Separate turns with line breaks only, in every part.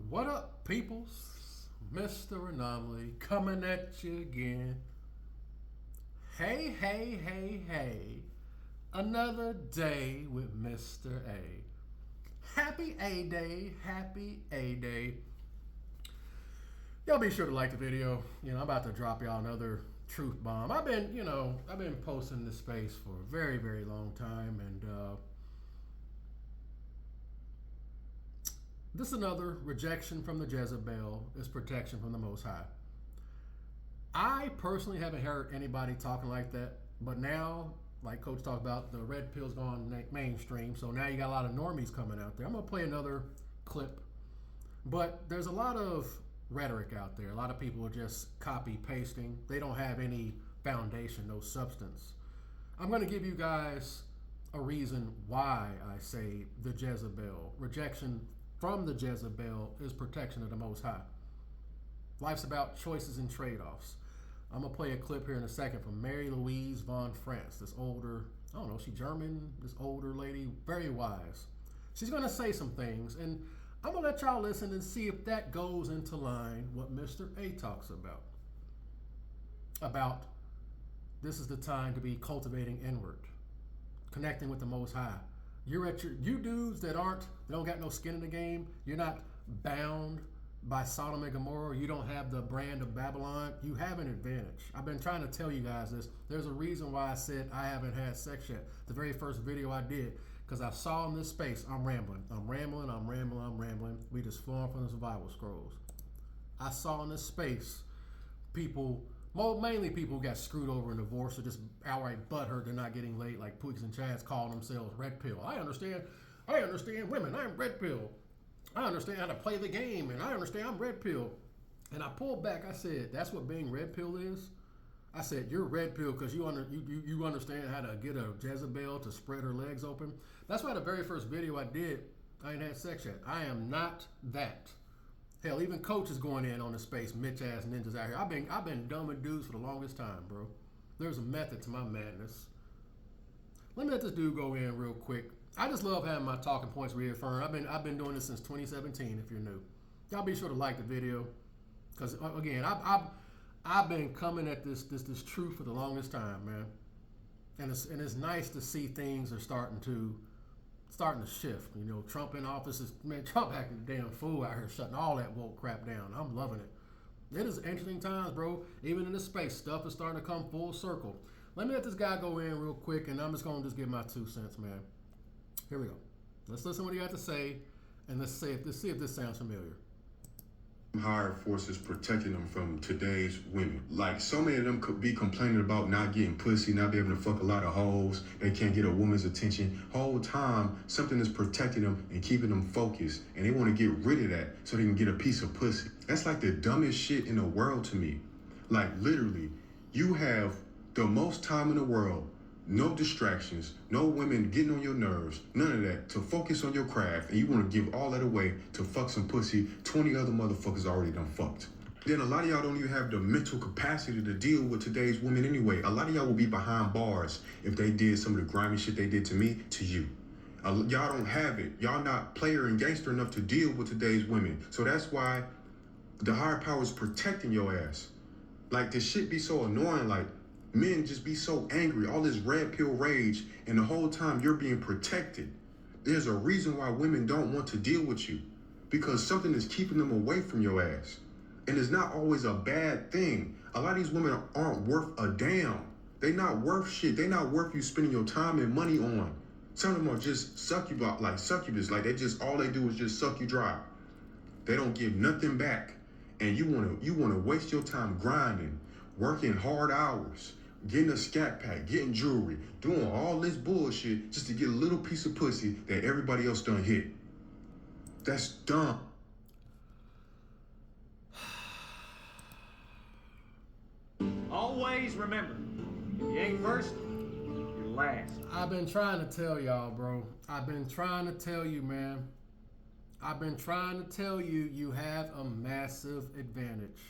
What up, peoples? Mr. Anomaly coming at you again. Hey, hey, hey, hey. Another day with Mr. A. Happy A Day, happy A Day. Y'all be sure to like the video. I'm about to drop y'all another truth bomb. I've been posting this space for a very, very long time, and this is another rejection from the Jezebel is protection from the Most High. I personally haven't heard anybody talking like that, but now, like Coach talked about, the red pill's gone mainstream, so now you got a lot of normies coming out there. I'm going to play another clip, but there's a lot of rhetoric out there. A lot of people are just copy pasting. They don't have any foundation, no substance. I'm going to give you guys a reason why I say the Jezebel, rejection from the Jezebel, is protection of the Most High. Life's about choices and trade-offs. I'm going to play a clip here in a second from Mary Louise von France, this older, I don't know, she German, this older lady, very wise. She's going to say some things, and I'm going to let y'all listen and see if that goes into line what Mr. A talks about. About this is the time to be cultivating inward, connecting with the Most High. You dudes that don't got no skin in the game, you're not bound by Sodom and Gomorrah, you don't have the brand of Babylon, you have an advantage. I've been trying to tell you guys this. There's a reason why I said I haven't had sex yet. The very first video I did, because I saw in this space, I'm rambling. We just flowing from the survival scrolls. I saw in this space people, mainly people who got screwed over in divorce or just outright butthurt they're not getting laid, like Pookies and Chads calling themselves red pill. I understand women, I'm red pill. I understand how to play the game, and I understand I'm red pill. And I pulled back, I said, that's what being red pill is? I said, you're red pill because you understand how to get a Jezebel to spread her legs open. That's why the very first video I did, I ain't had sex yet. I am not that. Hell, even Coach is going in on the space, Mitch-ass ninjas out here. I've been dumbing dudes for the longest time, bro. There's a method to my madness. Let me let this dude go in real quick. I just love having my talking points reaffirmed. I've been doing this since 2017. If you're new, y'all be sure to like the video, because again, I've been coming at this truth for the longest time, man. And it's nice to see things are starting to shift. Trump in office Trump acting a damn fool out here, shutting all that woke crap down. I'm loving it. It is interesting times, bro. Even in this space, stuff is starting to come full circle. Let me let this guy go in real quick, and I'm just gonna give my 2 cents, man. Here we go. Let's listen to what he had to say, and let's see if this sounds familiar.
Higher forces protecting them from today's women. Like, so many of them could be complaining about not getting pussy, not being able to fuck a lot of hoes. They can't get a woman's attention. Whole time, something is protecting them and keeping them focused. And they want to get rid of that so they can get a piece of pussy. That's like the dumbest shit in the world to me. Like, literally, you have the most time in the world, no distractions, no women getting on your nerves, none of that, to focus on your craft, and you want to give all that away to fuck some pussy 20 other motherfuckers already done fucked. Then a lot of y'all don't even have the mental capacity to deal with today's women anyway. A lot of y'all will be behind bars if they did some of the grimy shit they did to me, to you. Y'all don't have it. Y'all not player and gangster enough to deal with today's women. So that's why the higher power is protecting your ass. Like, this shit be so annoying, like, men just be so angry, all this red pill rage, and the whole time you're being protected. There's a reason why women don't want to deal with you, because something is keeping them away from your ass. And it's not always a bad thing. A lot of these women aren't worth a damn. They not worth shit. They not worth you spending your time and money on. Some of them are just succubus. Like, all they do is just suck you dry. They don't give nothing back. And you wanna waste your time grinding, working hard hours, getting a scat pack, getting jewelry, doing all this bullshit just to get a little piece of pussy that everybody else done hit. That's dumb.
Always remember, if you ain't first, you're last.
I've been trying to tell y'all, bro. I've been trying to tell you, man. I've been trying to tell you, you have a massive advantage.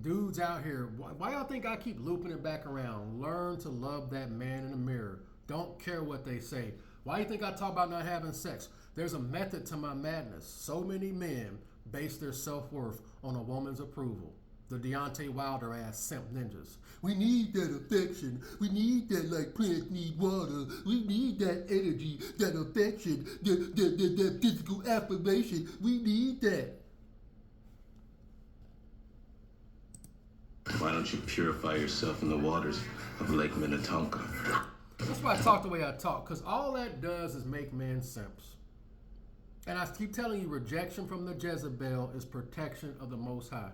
Dudes out here, why y'all think I keep looping it back around? Learn to love that man in the mirror. Don't care what they say. Why do you think I talk about not having sex? There's a method to my madness. So many men base their self-worth on a woman's approval. The Deontay Wilder ass simp ninjas. We need that affection. We need that like plants need water. We need that energy, that affection, that physical affirmation. We need that.
Why don't you purify yourself in the waters of Lake Minnetonka?
That's why I talk the way I talk, because all that does is make men simps. And I keep telling you, rejection from the Jezebel is protection of the Most High.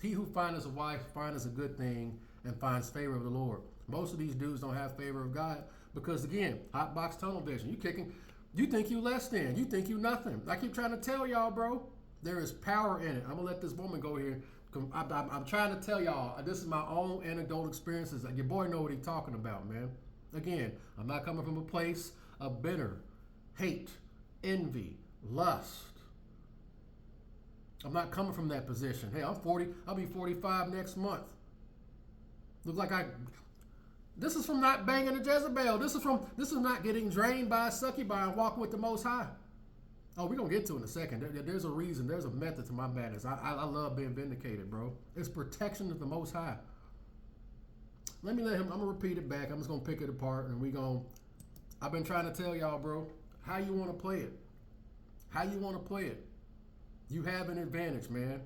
He who findeth a wife findeth a good thing and finds favor of the Lord. Most of these dudes don't have favor of God because, again, hot box tunnel vision. You think you less than. You think you nothing. I keep trying to tell y'all, bro, there is power in it. I'm going to let this woman go here. I'm trying to tell y'all, this is my own anecdotal experiences. Your boy know what he's talking about, man. Again, I'm not coming from a place of bitter, hate, envy, lust. I'm not coming from that position. Hey, I'm 40. I'll be 45 next month. Look like this is from not banging a Jezebel. This is not getting drained by a succubi and walking with the Most High. Oh, we're going to get to it in a second. There's a reason. There's a method to my madness. I love being vindicated, bro. It's protection of the Most High. Let me let him. I'm going to repeat it back. I'm just going to pick it apart and I've been trying to tell y'all, bro, how you want to play it. How you want to play it. You have an advantage, man.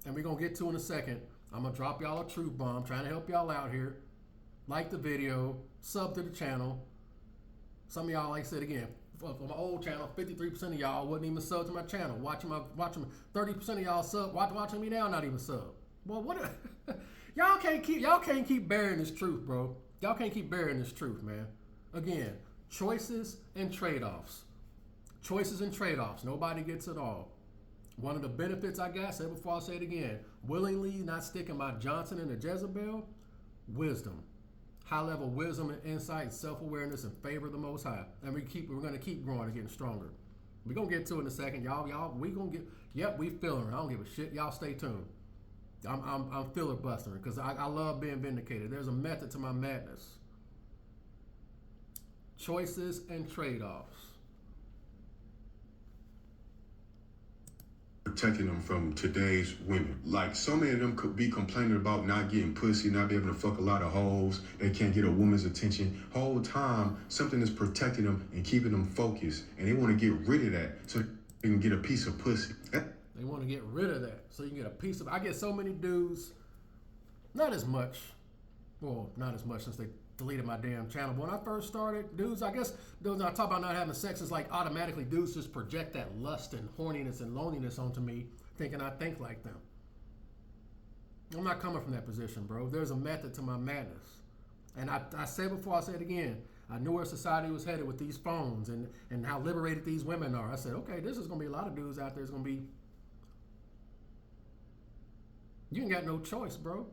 And we're going to get to it in a second. I'm going to drop y'all a truth bomb, trying to help y'all out here. Like the video, sub to the channel. Some of y'all, like I said again, for my old channel, 53% of y'all wasn't even sub to my channel. Watching 30% of y'all sub, watching me now, not even sub. Well, what? y'all can't keep bearing this truth, bro. Y'all can't keep bearing this truth, man. Again, choices and trade-offs. Choices and trade-offs. Nobody gets it all. One of the benefits I got, said before, I'll say it again, willingly not sticking my Johnson in the Jezebel, wisdom. High-level wisdom and insight and self-awareness in favor of the Most High. And we're going to keep growing and getting stronger. We're going to get to it in a second. Y'all, we going to get, yep, we feeling it. I don't give a shit. Y'all stay tuned. I'm filler busting because I love being vindicated. There's a method to my madness. Choices and trade-offs.
Protecting them from today's women. Like, so many of them could be complaining about not getting pussy, not be able to fuck a lot of hoes. They can't get a woman's attention. Whole time, something is protecting them and keeping them focused. And they want to get rid of that so they can get a piece of pussy.
They want to get rid of that so you can get a piece of. I get so many dudes, not as much since they deleted my damn channel. But when I first started, dudes, I guess when I talk about not having sex, it's like automatically dudes just project that lust and horniness and loneliness onto me, thinking I think like them. I'm not coming from that position, bro. There's a method to my madness. And I said before, I said again, I knew where society was headed with these phones and how liberated these women are. I said, okay, this is going to be a lot of dudes out there. It's going to be, you ain't got no choice, bro.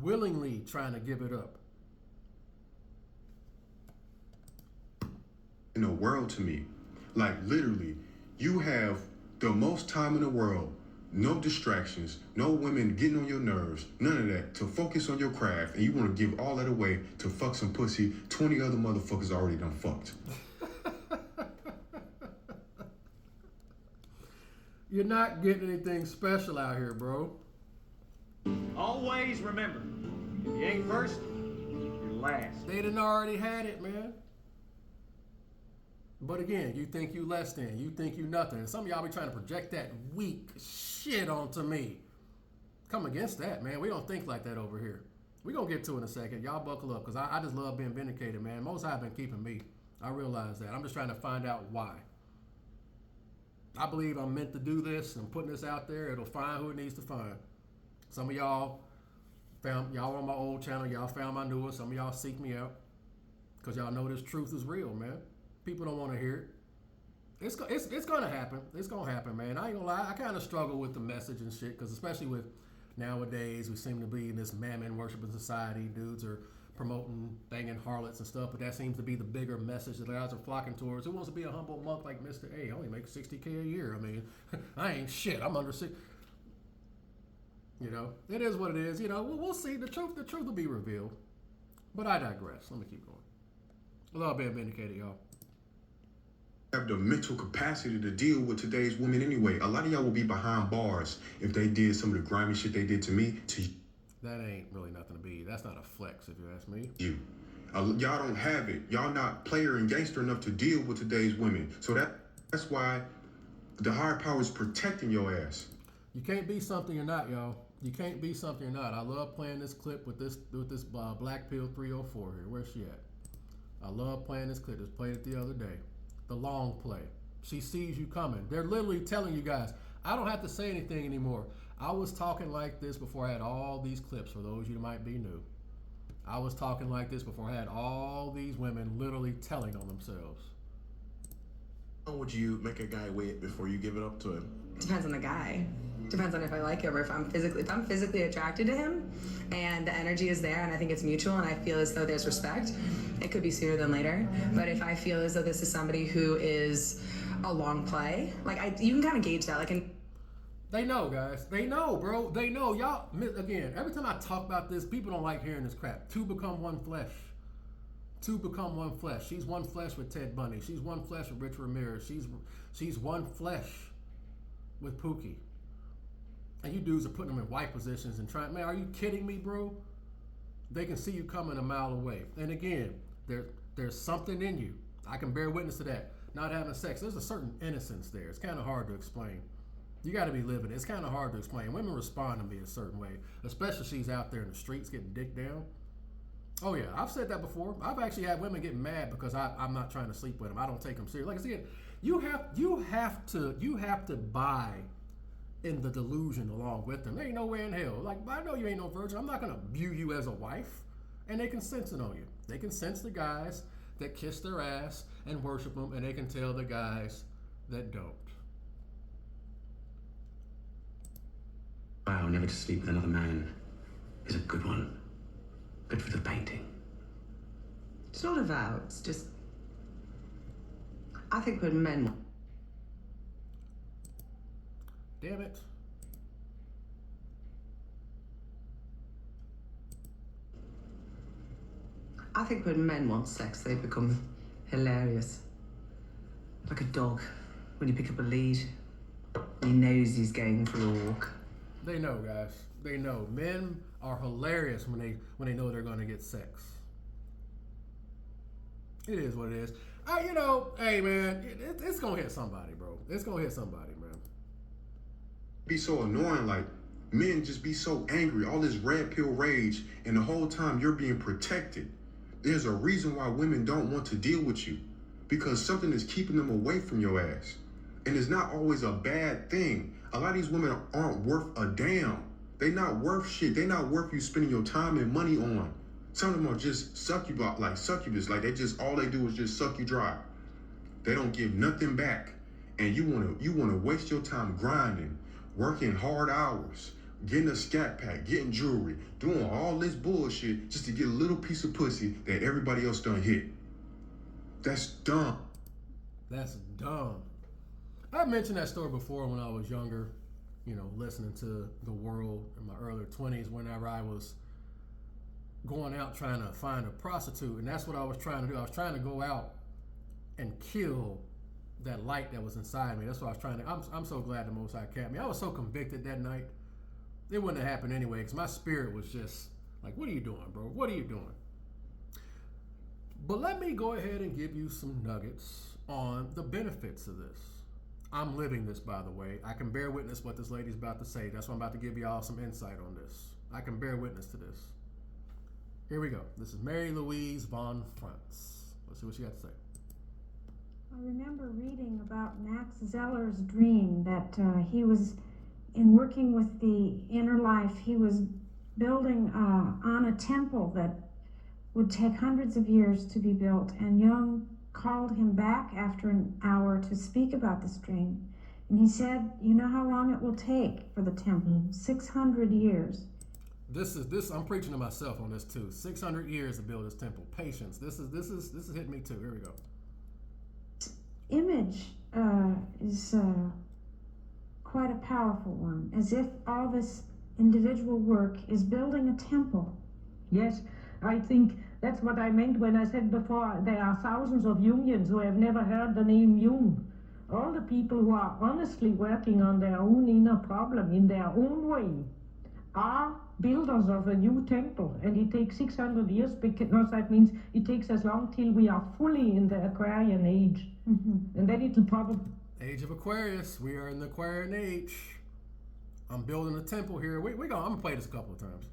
Willingly trying to give it up.
In the world to me. Like, literally, you have the most time in the world, no distractions, no women getting on your nerves, none of that, to focus on your craft, and you want to give all that away to fuck some pussy 20 other motherfuckers already done fucked.
You're not getting anything special out here, bro.
Always remember, if you ain't first, you're last.
They done already had it, man. But again, you think you less than, you think you nothing. And some of y'all be trying to project that weak shit onto me. Come against that, man. We don't think like that over here. We're going to get to it in a second. Y'all buckle up because I just love being vindicated, man. Most High been keeping me. I realize that. I'm just trying to find out why. I believe I'm meant to do this and putting this out there. It'll find who it needs to find. Some of y'all on my old channel. Y'all found my new one. Some of y'all seek me out because y'all know this truth is real, man. People don't want to hear it. It's going to happen. It's going to happen, man. I ain't going to lie. I kind of struggle with the message and shit because especially with nowadays, we seem to be in this mammon worshiping society. Dudes are promoting banging harlots and stuff, but that seems to be the bigger message that guys are flocking towards. Who wants to be a humble monk like Mr. A? I only make $60K a year. I mean, I ain't shit. I'm under six. You know, it is what it is. You know, we'll see. The truth will be revealed. But I digress. Let me keep going. I love being vindicated, y'all.
have the mental capacity to deal with today's women anyway. A lot of y'all will be behind bars if they did some of the grimy shit they did to me to
That ain't really nothing to be. That's not a flex, if you ask me.
you. Y'all don't have it. Y'all not player and gangster enough to deal with today's women. So that's why the higher power is protecting your ass.
You can't be something you're not, y'all. You can't be something you're not. I love playing this clip with this Black Pill 304 here. Where's she at? I love playing this clip. Just played it the other day. The long play. She sees you coming. They're literally telling you guys, I don't have to say anything anymore. I was talking like this before I had all these clips, for those of you that might be new. I was talking like this before I had all these women literally telling on themselves.
How would you make a guy wait before you give it up to him?
Depends on the guy. Depends on if I like him or if I'm physically attracted to him and the energy is there and I think it's mutual and I feel as though there's respect, it could be sooner than later. But if I feel as though this is somebody who is a long play, you can kind of gauge that.
They know, guys. They know, bro. They know. Y'all, again, every time I talk about this, people don't like hearing this crap. Two become one flesh. Two become one flesh. She's one flesh with Ted Bundy. She's one flesh with Rich Ramirez. She's one flesh with Pookie. And you dudes are putting them in white positions and trying, man, are you kidding me, bro? They can see you coming a mile away. And again, there's something in you. I can bear witness to that. Not having sex, there's a certain innocence there. It's kind of hard to explain. You got to be living it. It's kind of hard to explain. Women respond to me a certain way, especially if she's out there in the streets getting dick down. Oh yeah, I've said that before. I've actually had women get mad because I'm not trying to sleep with them. I don't take them serious. Like I said, you have to buy in the delusion along with them. There ain't nowhere in hell. Like, I know you ain't no virgin. I'm not gonna view you as a wife. And they can sense it on you. They can sense the guys that kiss their ass and worship them, and they can tell the guys that don't.
Vow never to sleep with another man is a good one. Good for the painting.
It's not a vow, it's just, I think when men
Damn it.
want sex, they become hilarious. Like a dog, when you pick up a lead, he knows he's going for a walk.
They know, guys. They know. Men are hilarious when they know they're going to get sex. It is what it is. Hey man, it's going to hit somebody, bro. It's going to hit somebody, man.
Be so annoying, like men just be so angry, all this red pill rage, and the whole time you're being protected. There's a reason why women don't want to deal with you, because something is keeping them away from your ass. And it's not always a bad thing. A lot of these women aren't worth a damn. They not worth shit. They not worth you spending your time and money on. Some of them are just succubus. Like all they do is just suck you dry. They don't give nothing back. And you wanna waste your time grinding, working hard hours, getting a scat pack, getting jewelry, doing all this bullshit just to get a little piece of pussy that everybody else done hit. That's dumb.
That's dumb. I mentioned that story before when I was younger, listening to The World in my early 20s, whenever I was going out trying to find a prostitute. And that's what I was trying to do. I was trying to go out and kill that light that was inside me. That's what I was trying to. I'm so glad the Most High kept me. I was so convicted that night. It wouldn't have happened anyway, because my spirit was just like, what are you doing, bro? What are you doing? But let me go ahead and give you some nuggets on the benefits of this. I'm living this, by the way. I can bear witness what this lady's about to say. That's why I'm about to give y'all some insight on this. I can bear witness to this. Here we go. This is Mary Louise Von Frantz. Let's see what she got to say.
I remember reading about Max Zeller's dream that he was, in working with the inner life, he was building on a temple that would take hundreds of years to be built, and Jung called him back after an hour to speak about this dream. And he said, you know how long it will take for the temple? 600 years.
This I'm preaching to myself on this too. 600 years to build this temple. Patience. This is hitting me too. Here we go.
Image is quite a powerful one, as if all this individual work is building a temple.
Yet,
I think that's what I meant when I said before there are thousands of Jungians who have never heard the name Jung. All the people who are honestly working on their own inner problem in their own way are builders of a new temple, and it takes 600 years because that means it takes as long till we are fully in the Aquarian age. And then it'll probably...
Age of Aquarius. We are in the Aquarian age. I'm building a temple here. I'm gonna play this a couple of times.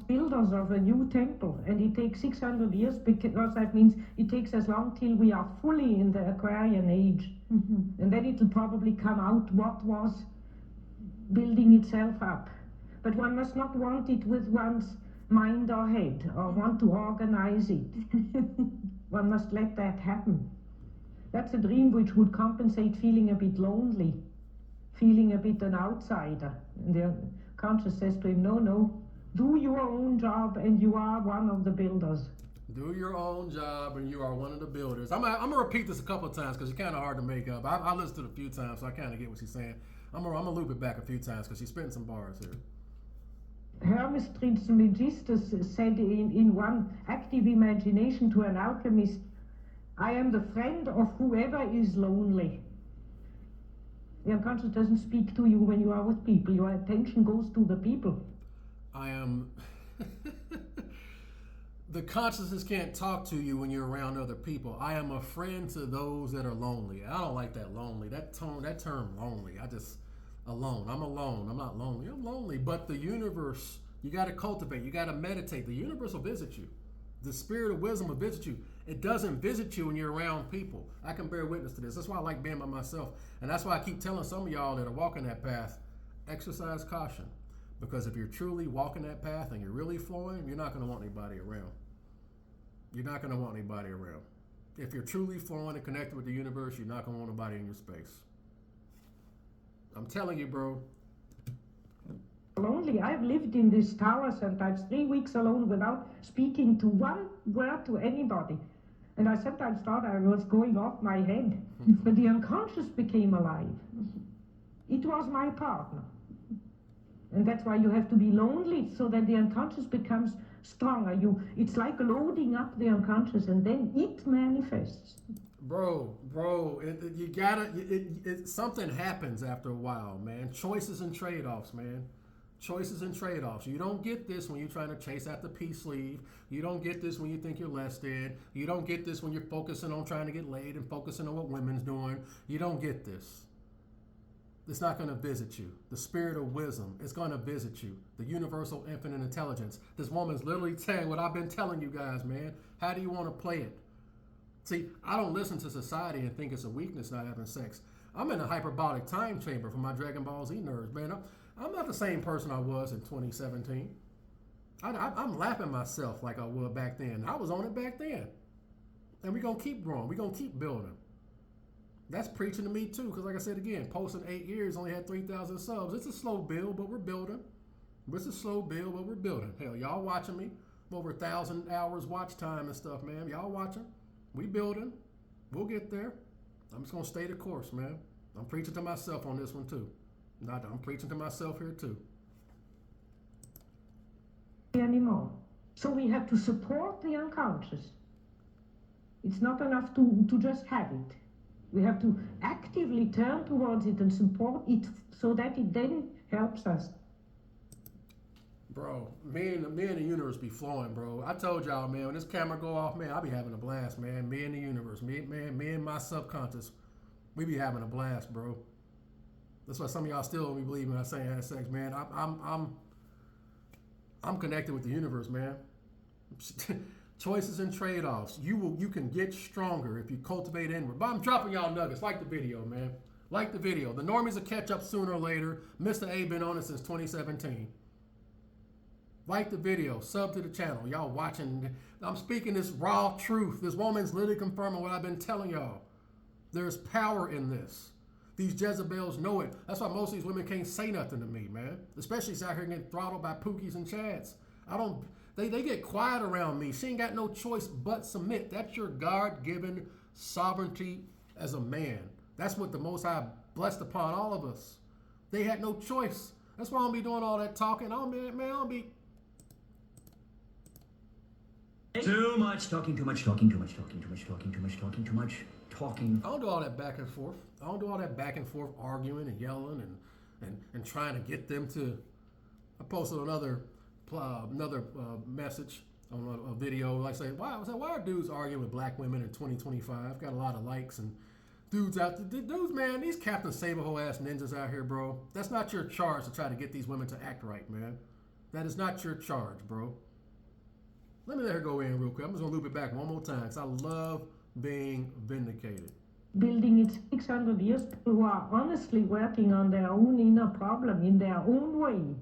Builders of a new temple, and it takes 600 years because that means it takes as long till we are fully in the Aquarian age. And then it'll probably come out what was building itself up. But one must not want it with one's mind or head, or want to organize it. One must let that happen. That's a dream which would compensate feeling a bit lonely, feeling a bit an outsider. And the conscious says to him, no, do your own job and you are one of the builders.
Do your own job and you are one of the builders. I'm gonna repeat this a couple of times because it's kind of hard to make up. I listened to it a few times, so I kind of get what she's saying. I'm gonna loop it back a few times because she's spitting some bars here.
Hermes Trismegistus said in one active imagination to an alchemist, I am the friend of whoever is lonely. The unconscious doesn't speak to you when you are with people. Your attention goes to the people.
I am... The consciousness can't talk to you when you're around other people. I am a friend to those that are lonely. I don't like that lonely. That term lonely. Alone. I'm alone. I'm not lonely. I'm lonely. But the universe, you got to cultivate. You got to meditate. The universe will visit you. The spirit of wisdom will visit you. It doesn't visit you when you're around people. I can bear witness to this. That's why I like being by myself. And that's why I keep telling some of y'all that are walking that path, exercise caution. Because if you're truly walking that path and you're really flowing, you're not going to want anybody around. You're not going to want anybody around. If you're truly flowing and connected with the universe, you're not going to want nobody in your space. I'm telling you, bro.
Lonely. I've lived in this tower sometimes 3 weeks alone without speaking to one word to anybody. And I sometimes thought I was going off my head. But the unconscious became alive. It was my partner. And that's why you have to be lonely, so that the unconscious becomes stronger. It's like loading up the unconscious, and then it manifests.
Bro, something happens after a while, man. Choices and trade-offs, man. Choices and trade-offs. You don't get this when you're trying to chase after peace leave. You don't get this when you think you're less than. You don't get this when you're focusing on trying to get laid and focusing on what women's doing. You don't get this. It's not going to visit you. The spirit of wisdom is going to visit you. The universal infinite intelligence. This woman's literally saying what I've been telling you guys, man. How do you want to play it? See, I don't listen to society and think it's a weakness not having sex. I'm in a hyperbolic time chamber for my Dragon Ball Z nerds, man. I'm not the same person I was in 2017. I'm laughing myself like I was back then. I was on it back then. And we're going to keep growing. We're going to keep building. That's preaching to me too, because like I said again, posting 8 years, only had 3,000 subs. It's a slow build, but we're building. It's a slow build, but we're building. Hell, y'all watching me. Over 1,000 hours watch time and stuff, man. Y'all watching. We building. We'll get there. I'm just going to stay the course, man. I'm preaching to myself on this one too. I'm preaching to myself here too.
Anymore. So we have to support the unconscious. It's not enough to just have it. We have to actively turn towards it and support it so that it then helps us.
Bro, me and the universe be flowing, bro. I told y'all, man, when this camera go off, man, I'll be having a blast, man. Me and the universe, me and my subconscious, we be having a blast, bro. That's why some of y'all still don't be believing when I say I had sex, man. I'm connected with the universe, man. Choices and trade-offs. You can get stronger if you cultivate inward. But I'm dropping y'all nuggets. Like the video, man. Like the video. The normies will catch up sooner or later. Mr. A been on it since 2017. Like the video. Sub to the channel. Y'all watching. I'm speaking this raw truth. This woman's literally confirming what I've been telling y'all. There's power in this. These Jezebels know it. That's why most of these women can't say nothing to me, man. Especially out here getting throttled by Pookies and Chads. They get quiet around me. She ain't got no choice but submit. That's your God-given sovereignty as a man. That's what the Most High blessed upon all of us. They had no choice. That's why I don't be doing all that talking. I don't be
Too much talking, too much talking, too much talking, too much talking, too much talking, too much talking.
I don't do all that back and forth. I don't do all that back and forth arguing and yelling and trying to get them to. I posted another message on a video like saying, why are dudes arguing with black women in 2025? Got a lot of likes and dudes out there. Dudes, man, these Captain Sable ass ninjas out here, bro. That's not your charge to try to get these women to act right, man. That is not your charge, bro. Let me let her go in real quick. I'm just gonna loop it back one more time because I love being vindicated.
Building it 600 years, people who are honestly working on their own inner problem in their own way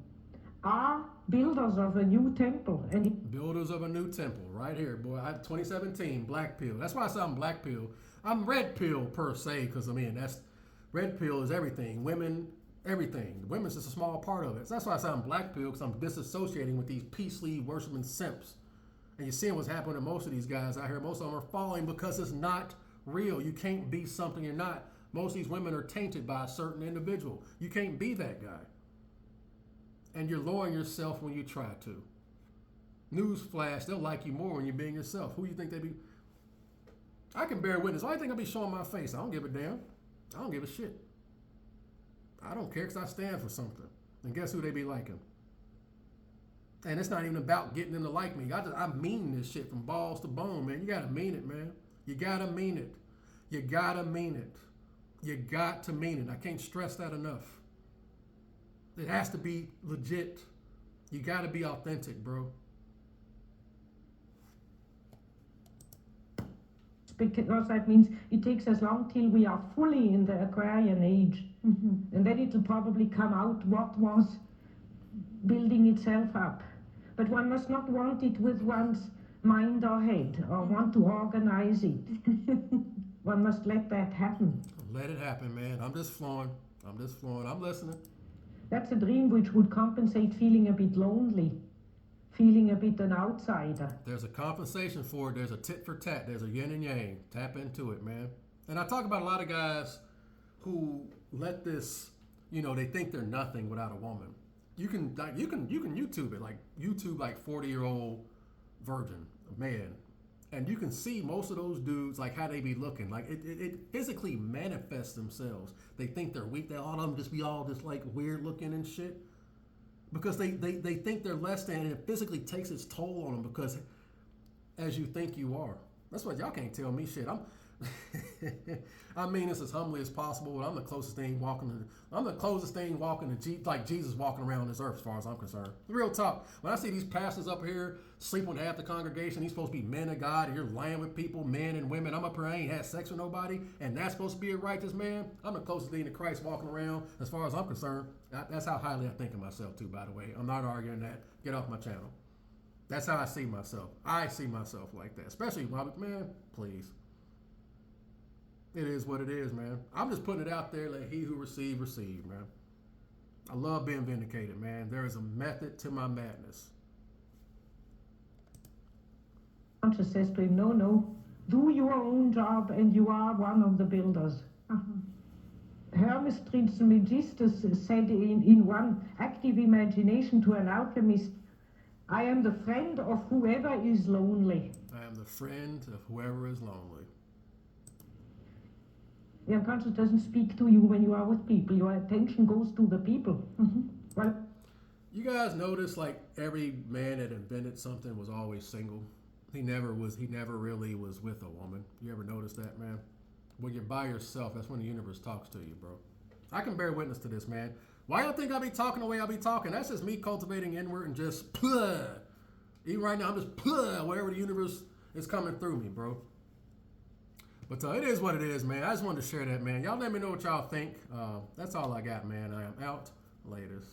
are builders of a new temple. And
Builders of a new temple, right here, boy. 2017, black pill. That's why I say I'm black pill. I'm red pill per se, because I mean that's red pill is everything. Women, everything. Women's just a small part of it. So that's why I say I'm black pill, because I'm disassociating with these peace league worshiping simps. And you're seeing what's happening to most of these guys out here. Most of them are falling because it's not real. You can't be something you're not. Most of these women are tainted by a certain individual. You can't be that guy. And you're lowering yourself when you try to. Newsflash, they'll like you more when you're being yourself. Who you think they be? I can bear witness. Why do you think I'll be showing my face? I don't give a damn. I don't give a shit. I don't care because I stand for something. And guess who they be liking? And it's not even about getting them to like me. I mean this shit from balls to bone, man. You gotta mean it, man. You gotta mean it. You gotta mean it. You got to mean it. I can't stress that enough. It has to be legit. You gotta be authentic, bro.
because that means it takes us long till we are fully in the Aquarian age. And then it will probably come out what was building itself up. But one must not want it with one's mind or head, or want to organize it. One must let that happen.
Let it happen, man. I'm just flowing. I'm listening.
That's a dream which would compensate feeling a bit lonely, feeling a bit an outsider.
There's a compensation for it. There's a tit for tat. There's a yin and yang. Tap into it, man. And I talk about a lot of guys who let this, they think they're nothing without a woman. You can YouTube it, like YouTube like 40-year-old virgin man, and you can see most of those dudes like how they be looking. Like it physically manifests themselves. They think they're weak. They all of them just be all just like weird looking and shit because they think they're less than, and it physically takes its toll on them because as you think you are. That's what y'all can't tell me shit. I mean this as humbly as possible, but I'm the closest thing walking to like Jesus walking around this earth as far as I'm concerned. Real talk. When I see these pastors up here sleeping with half the congregation, these supposed to be men of God, and you're lying with people, men and women. I'm up here, I ain't had sex with nobody, and that's supposed to be a righteous man. I'm the closest thing to Christ walking around as far as I'm concerned. That's how highly I think of myself too, by the way. I'm not arguing that. Get off my channel. That's how I see myself. I see myself like that. Especially, man, please. It is what it is, man. I'm just putting it out there. Let he who receive, man. I love being vindicated, man. There is a method to my madness.
Conscious says to him, no, do your own job and you are one of the builders. Hermes Trismegistus said in one active imagination to an alchemist, I am the friend of whoever is lonely.
I am the friend of whoever is lonely.
The unconscious doesn't speak to you when you are with people. Your attention goes to the people. Well,
you guys notice like every man that invented something was always single. He never really was with a woman. You ever notice that, man? When you're by yourself, that's when the universe talks to you, bro. I can bear witness to this, man. Why y'all think I be talking the way I be talking? That's just me cultivating inward and just puh. Even right now, I'm just puh wherever the universe is coming through me, bro. But it is what it is, man. I just wanted to share that, man. Y'all let me know what y'all think. That's all I got, man. I am out. Latest.